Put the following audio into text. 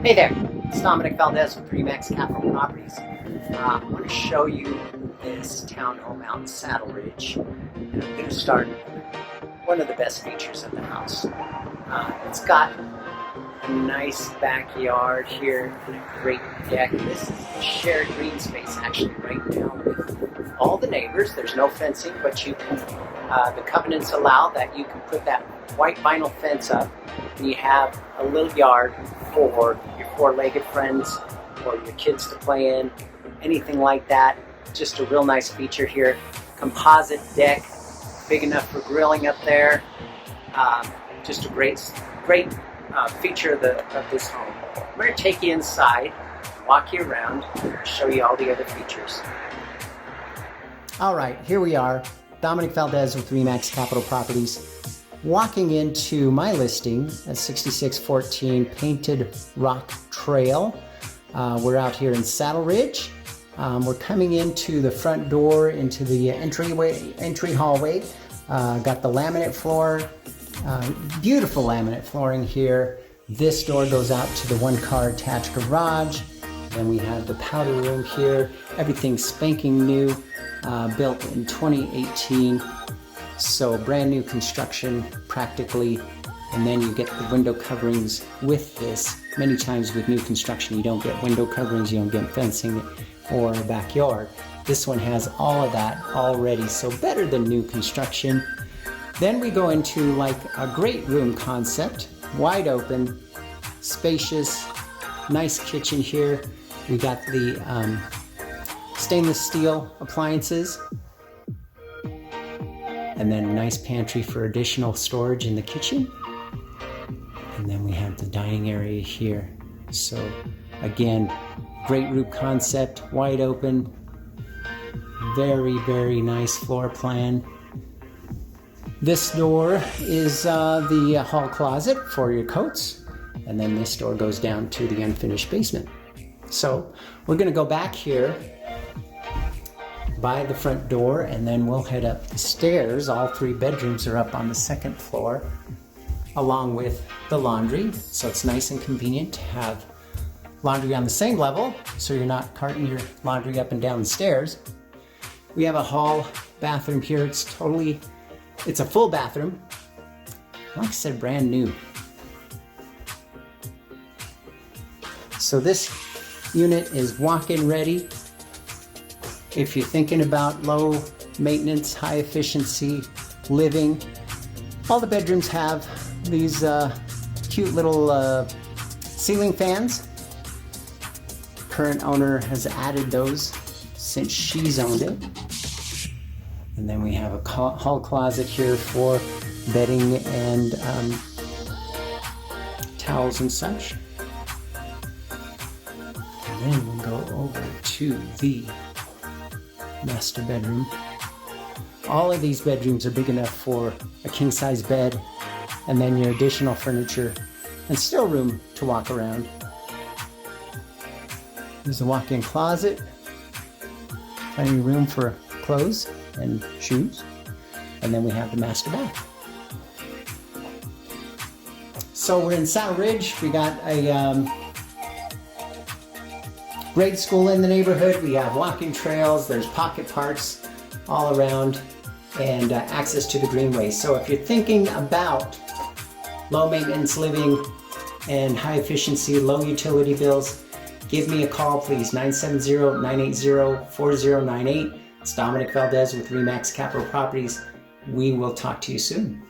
Hey there, it's Dominic Valdez with REMAX Capital Properties. I want to show you this townhome out in Saddle Ridge. And I'm going to start one of the best features of the house. It's got a nice backyard here, a great deck. This is a shared green space actually right now with all the neighbors. There's no fencing, but you can, the covenants allow that you can put that white vinyl fence up and you have a little yard for your four-legged friends or your kids to play in, anything like that. Just a real nice feature here. Composite deck, big enough for grilling up there. Just a great feature of this home. I'm going to take you inside, walk you around, show you all the other features. All right, here we are. Dominic Valdez with REMAX Capital Properties. Walking into my listing at 6614 Painted Rock Trail. We're out here in Saddle Ridge. We're coming into the front door, into the entry hallway. Got the laminate floor, beautiful laminate flooring here. This door goes out to the one-car attached garage. Then we have the powder room here. Everything's spanking new, built in 2018. So brand new construction practically, and then you get the window coverings with this. Many times with new construction you don't get window coverings, you don't get fencing or a backyard. This one has all of that already, so better than new construction. Then we go into like a great room concept, wide open, spacious, nice kitchen here. We got the stainless steel appliances. And then a nice pantry for additional storage in the kitchen. And then we have the dining area here. So again, great roof concept, wide open, very, very nice floor plan. This door is the hall closet for your coats. And then this door goes down to the unfinished basement. So we're gonna go back here by the front door, and then we'll head up the stairs. All three bedrooms are up on the second floor, along with the laundry. So it's nice and convenient to have laundry on the same level, so you're not carting your laundry up and down the stairs. We have a hall bathroom here. It's a full bathroom. Like I said, brand new. So this unit is walk-in ready. If you're thinking about low maintenance, high efficiency living, all the bedrooms have these cute little ceiling fans. Current owner has added those since she's owned it. And then we have a hall closet here for bedding and towels and such. And then we'll go over to the master bedroom. All of these bedrooms are big enough for a king-size bed and then your additional furniture and still room to walk around. There's a walk-in closet, plenty of room for clothes and shoes, and then we have the master bath. So we're in Saddle Ridge. We got a grade school in the neighborhood. We have walking trails, there's pocket parks all around, and access to the greenway. So if you're thinking about low maintenance living and high efficiency, low utility bills, give me a call please, 970-980-4098. It's Dominic Valdez with REMAX Capital Properties. We will talk to you soon.